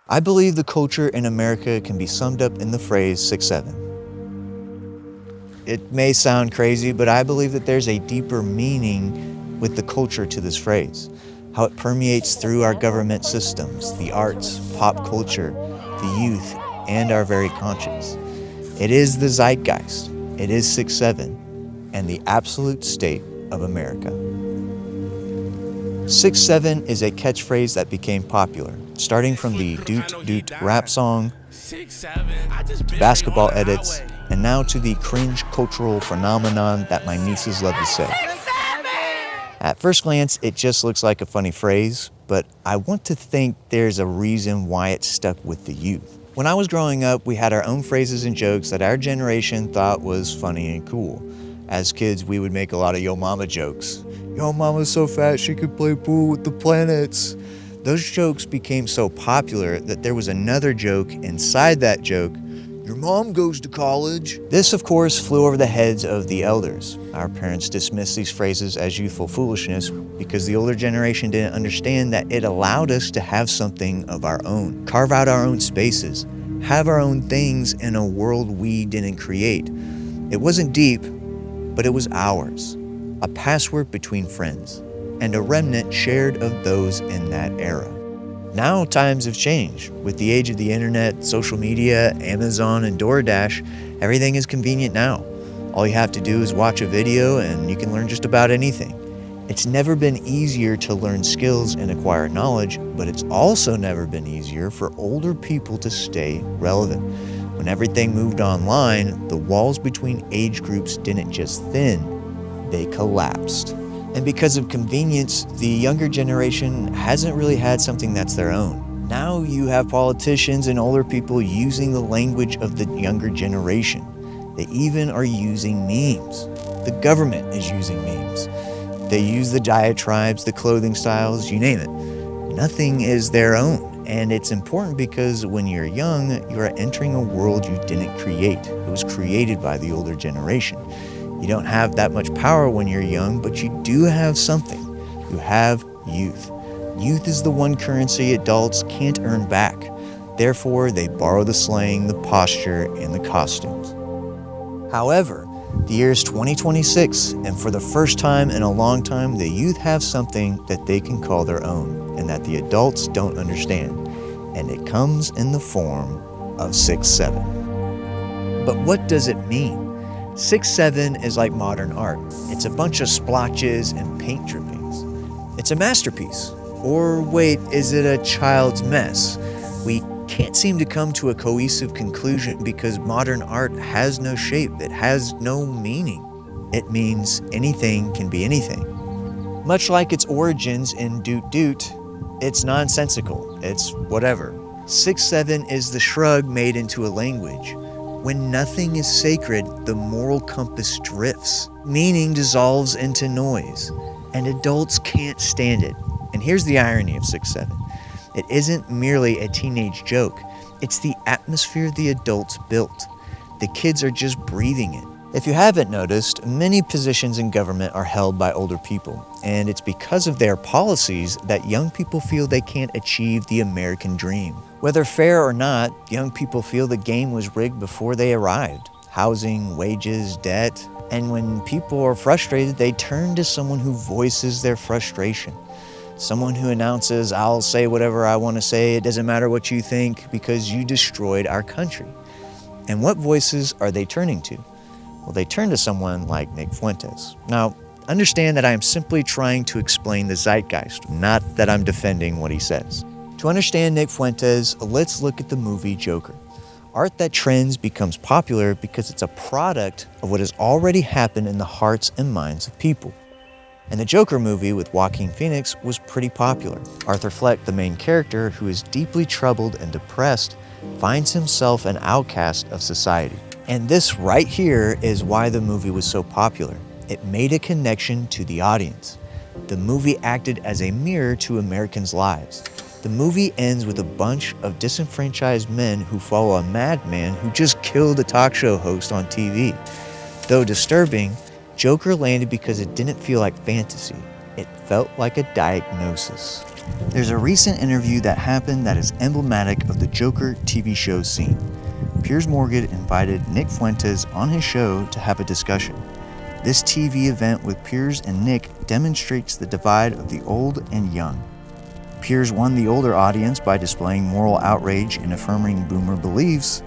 I believe the culture in America can be summed up in the phrase 6-7. It may sound crazy, but I believe that there's a deeper meaning with the culture to this phrase, how it permeates through our government systems, the arts, pop culture, the youth, and our very conscience. It is the zeitgeist, it is 6-7, and the absolute state of America. 6-7 is a catchphrase that became popular, starting from the Doot Doot rap song, to basketball edits, and now to the cringe cultural phenomenon that my nieces love to say. At first glance, it just looks like a funny phrase, but I want to think there's a reason why it stuck with the youth. When I was growing up, we had our own phrases and jokes that our generation thought was funny and cool. As kids, we would make a lot of yo mama jokes. Yo mama's so fat she could play pool with the planets. Those jokes became so popular that there was another joke inside that joke. Your mom goes to college. This, of course, flew over the heads of the elders. Our parents dismissed these phrases as youthful foolishness because the older generation didn't understand that it allowed us to have something of our own, carve out our own spaces, have our own things in a world we didn't create. It wasn't deep, but it was ours, a password between friends, and a remnant shared of those in that era. Now times have changed. With the age of the internet, social media, Amazon, and DoorDash, everything is convenient now. All you have to do is watch a video and you can learn just about anything. It's never been easier to learn skills and acquire knowledge, but it's also never been easier for older people to stay relevant. When everything moved online, the walls between age groups didn't just thin, they collapsed. And because of convenience, the younger generation hasn't really had something that's their own. Now you have politicians and older people using the language of the younger generation. They even are using memes. The government is using memes. They use the diatribes, the clothing styles, you name it. Nothing is their own. And it's important because when you're young, you are entering a world you didn't create. It was created by the older generation. You don't have that much power when you're young, but you do have something. You have youth. Youth is the one currency adults can't earn back. Therefore, they borrow the slang, the posture, and the costumes. However, the year is 2026, and for the first time in a long time, the youth have something that they can call their own, and that the adults don't understand. And it comes in the form of 6-7. But what does it mean? 6-7 is like modern art. It's a bunch of splotches and paint drippings. It's a masterpiece. Or wait, is it a child's mess? We can't seem to come to a cohesive conclusion because modern art has no shape. It has no meaning. It means anything can be anything. Much like its origins in Doot Doot, it's nonsensical. It's whatever. 6-7 is the shrug made into a language. When nothing is sacred, the moral compass drifts. Meaning dissolves into noise, and adults can't stand it. And here's the irony of 6-7. It isn't merely a teenage joke. It's the atmosphere the adults built. The kids are just breathing it. If you haven't noticed, many positions in government are held by older people, and it's because of their policies that young people feel they can't achieve the American dream. Whether fair or not, young people feel the game was rigged before they arrived. Housing, wages, debt. And when people are frustrated, they turn to someone who voices their frustration. Someone who announces, I'll say whatever I want to say, it doesn't matter what you think because you destroyed our country. And what voices are they turning to? Well, they turn to someone like Nick Fuentes. Now, understand that I am simply trying to explain the zeitgeist, not that I'm defending what he says. To understand Nick Fuentes, let's look at the movie Joker. Art that trends becomes popular because it's a product of what has already happened in the hearts and minds of people. And the Joker movie with Joaquin Phoenix was pretty popular. Arthur Fleck, the main character, who is deeply troubled and depressed, finds himself an outcast of society. And this right here is why the movie was so popular. It made a connection to the audience. The movie acted as a mirror to Americans' lives. The movie ends with a bunch of disenfranchised men who follow a madman who just killed a talk show host on TV. Though disturbing, Joker landed because it didn't feel like fantasy. It felt like a diagnosis. There's a recent interview that happened that is emblematic of the Joker TV show scene. Piers Morgan invited Nick Fuentes on his show to have a discussion. This TV event with Piers and Nick demonstrates the divide of the old and young. Piers won the older audience by displaying moral outrage and affirming boomer beliefs.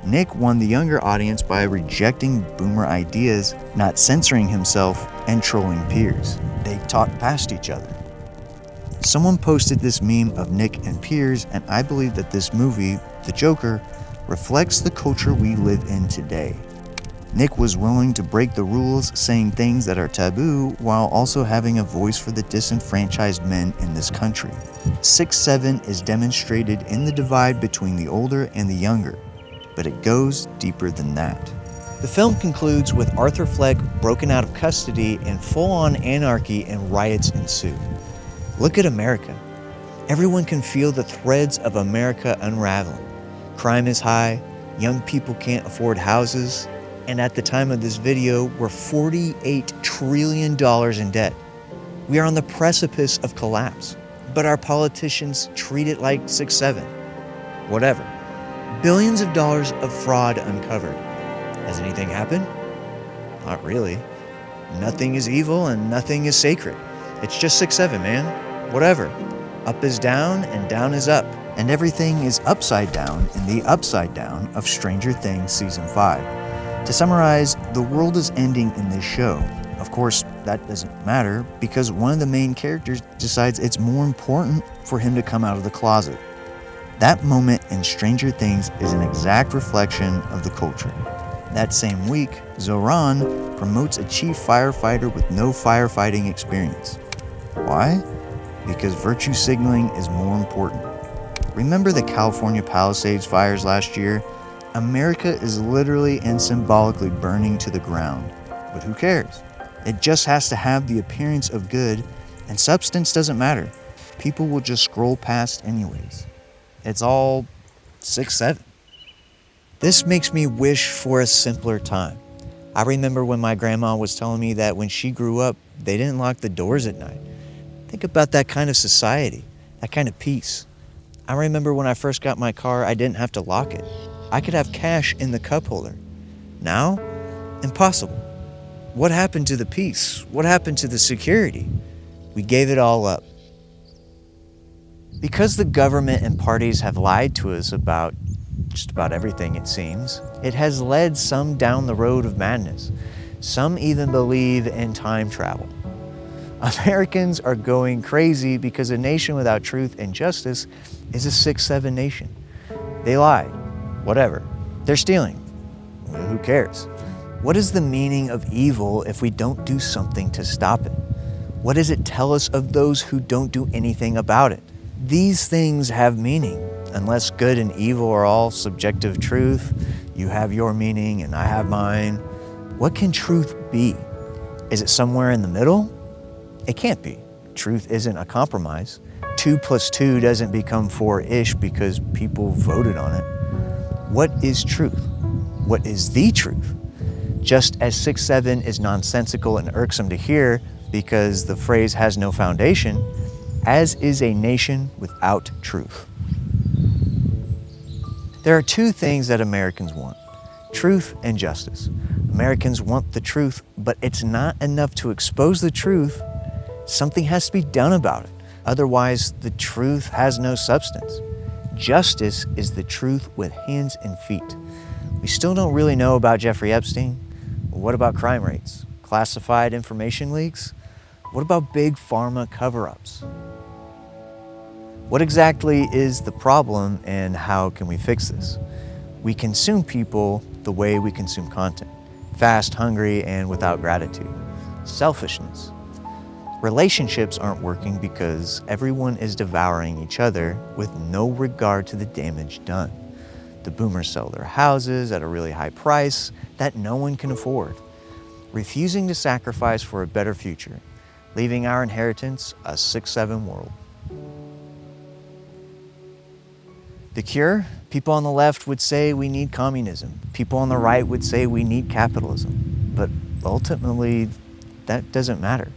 Nick won the younger audience by rejecting boomer ideas, not censoring himself, and trolling Piers. They talked past each other. Someone posted this meme of Nick and Piers, and I believe that this movie, The Joker, reflects the culture we live in today. Nick was willing to break the rules, saying things that are taboo, while also having a voice for the disenfranchised men in this country. 6-7 is demonstrated in the divide between the older and the younger, but it goes deeper than that. The film concludes with Arthur Fleck broken out of custody and full-on anarchy and riots ensue. Look at America. Everyone can feel the threads of America unraveling. Crime is high, young people can't afford houses, and at the time of this video, we're $48 trillion in debt. We are on the precipice of collapse, but our politicians treat it like 6-7. Whatever. Billions of dollars of fraud uncovered. Has anything happened? Not really. Nothing is evil and nothing is sacred. It's just 6-7, man. Whatever. Up is down and down is up. And everything is upside down in the upside down of Stranger Things Season 5. To summarize, the world is ending in this show. Of course, that doesn't matter because one of the main characters decides it's more important for him to come out of the closet. That moment in Stranger Things is an exact reflection of the culture. That same week, Zoran promotes a chief firefighter with no firefighting experience. Why? Because virtue signaling is more important. Remember the California Palisades fires last year? America is literally and symbolically burning to the ground. But who cares? It just has to have the appearance of good, and substance doesn't matter. People will just scroll past anyways. It's all 6-7. This makes me wish for a simpler time. I remember when my grandma was telling me that when she grew up, they didn't lock the doors at night. Think about that kind of society, that kind of peace. I remember when I first got my car, I didn't have to lock it. I could have cash in the cup holder. Now, impossible. What happened to the peace? What happened to the security? We gave it all up. Because the government and parties have lied to us about just about everything, it seems, it has led some down the road of madness. Some even believe in time travel. Americans are going crazy because a nation without truth and justice is a 6-7 nation. They lied. Whatever. They're stealing. Well, who cares? What is the meaning of evil if we don't do something to stop it? What does it tell us of those who don't do anything about it? These things have meaning. Unless good and evil are all subjective truth, you have your meaning and I have mine. What can truth be? Is it somewhere in the middle? It can't be. Truth isn't a compromise. 2 + 2 doesn't become 4-ish because people voted on it. What is truth? What is the truth? Just as 6-7 is nonsensical and irksome to hear because the phrase has no foundation, as is a nation without truth. There are 2 things that Americans want: truth and justice. Americans want the truth, but it's not enough to expose the truth. Something has to be done about it. Otherwise, the truth has no substance. Justice is the truth with hands and feet. We still don't really know about Jeffrey Epstein. What about crime rates? Classified information leaks? What about big pharma cover-ups? What exactly is the problem and how can we fix this? We consume people the way we consume content. Fast, hungry, and without gratitude. Selfishness. Relationships aren't working because everyone is devouring each other with no regard to the damage done. The boomers sell their houses at a really high price that no one can afford, refusing to sacrifice for a better future, leaving our inheritance a 6-7 world. The cure? People on the left would say we need communism. People on the right would say we need capitalism. But ultimately, that doesn't matter.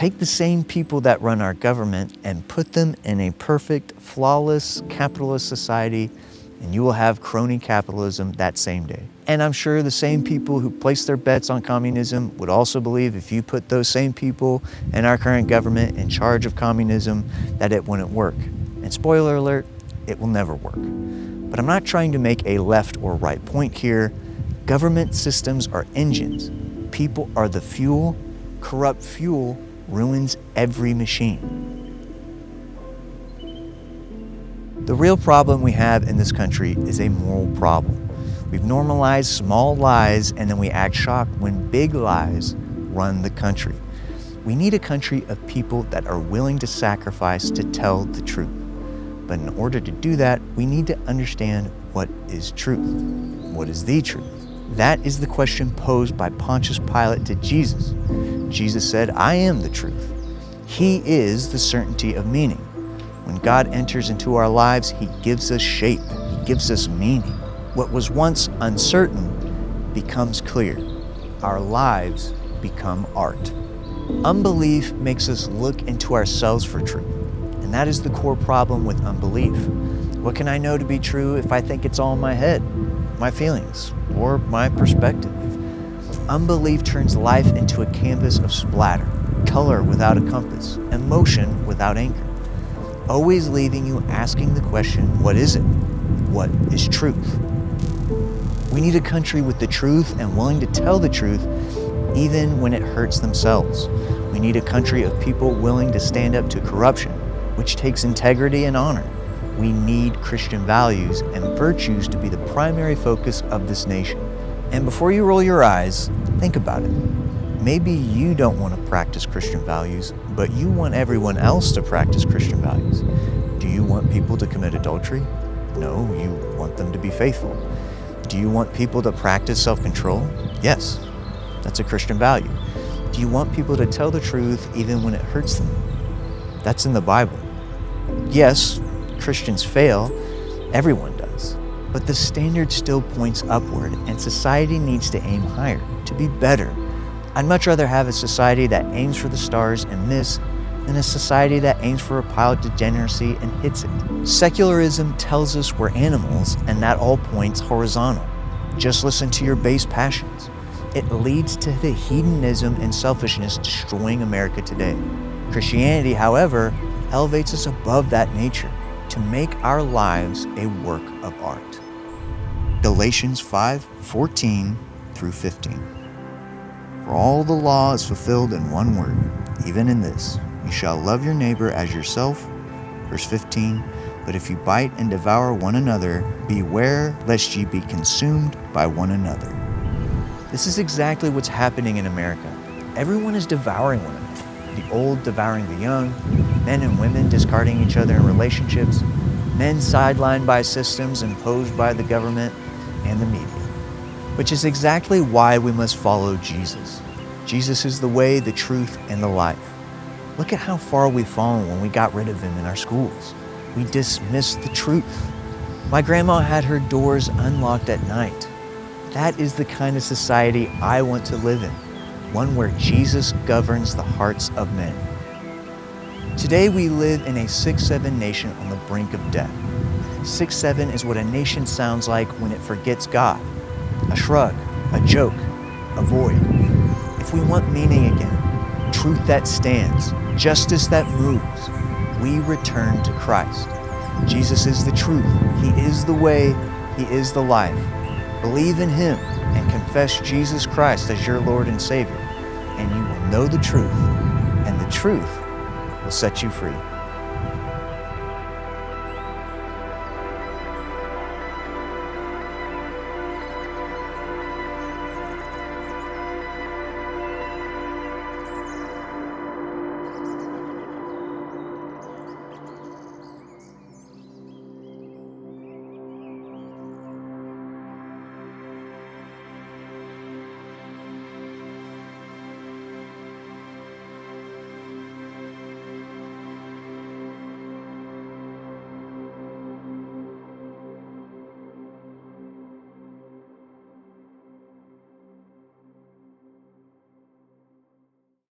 Take the same people that run our government and put them in a perfect, flawless, capitalist society, and you will have crony capitalism that same day. And I'm sure the same people who place their bets on communism would also believe if you put those same people in our current government in charge of communism, that it wouldn't work. And spoiler alert, it will never work. But I'm not trying to make a left or right point here. Government systems are engines. People are the fuel. Corrupt fuel ruins every machine. The real problem we have in this country is a moral problem. We've normalized small lies and then we act shocked when big lies run the country. We need a country of people that are willing to sacrifice to tell the truth. But in order to do that, we need to understand what is truth. What is the truth? That is the question posed by Pontius Pilate to Jesus. Jesus said, "I am the truth." He is the certainty of meaning. When God enters into our lives, He gives us shape. He gives us meaning. What was once uncertain becomes clear. Our lives become art. Unbelief makes us look into ourselves for truth. And that is the core problem with unbelief. What can I know to be true if I think it's all in my head, my feelings, or my perspective? Unbelief turns life into a canvas of splatter, color without a compass, emotion without anchor, always leaving you asking the question, what is it? What is truth? We need a country with the truth and willing to tell the truth even when it hurts themselves. We need a country of people willing to stand up to corruption, which takes integrity and honor. We need Christian values and virtues to be the primary focus of this nation. And before you roll your eyes, think about it. Maybe you don't want to practice Christian values, but you want everyone else to practice Christian values. Do you want people to commit adultery? No, you want them to be faithful. Do you want people to practice self-control? Yes, that's a Christian value. Do you want people to tell the truth even when it hurts them? That's in the Bible. Yes, Christians fail. Everyone does. But the standard still points upward, and society needs to aim higher, to be better. I'd much rather have a society that aims for the stars and miss than a society that aims for a pile of degeneracy and hits it. Secularism tells us we're animals, and that all points horizontal. Just listen to your base passions. It leads to the hedonism and selfishness destroying America today. Christianity, however, elevates us above that nature to make our lives a work of art. Galatians 5:14 through 15. For all the law is fulfilled in one word, even in this, you shall love your neighbor as yourself. Verse 15, but if you bite and devour one another, beware lest ye be consumed by one another. This is exactly what's happening in America. Everyone is devouring one another. The old devouring the young, men and women discarding each other in relationships, men sidelined by systems imposed by the government and the media. Which is exactly why we must follow Jesus. Jesus is the way, the truth, and the life. Look at how far we've fallen when we got rid of Him in our schools. We dismissed the truth. My grandma had her doors unlocked at night. That is the kind of society I want to live in, one where Jesus governs the hearts of men. Today we live in a 6-7 nation on the brink of death. 6-7 is what a nation sounds like when it forgets God. A shrug, a joke, a void. If we want meaning again, truth that stands, justice that moves, we return to Christ. Jesus is the truth. He is the way. He is the life. Believe in Him and confess Jesus Christ as your Lord and Savior, and you will know the truth, and the truth will set you free.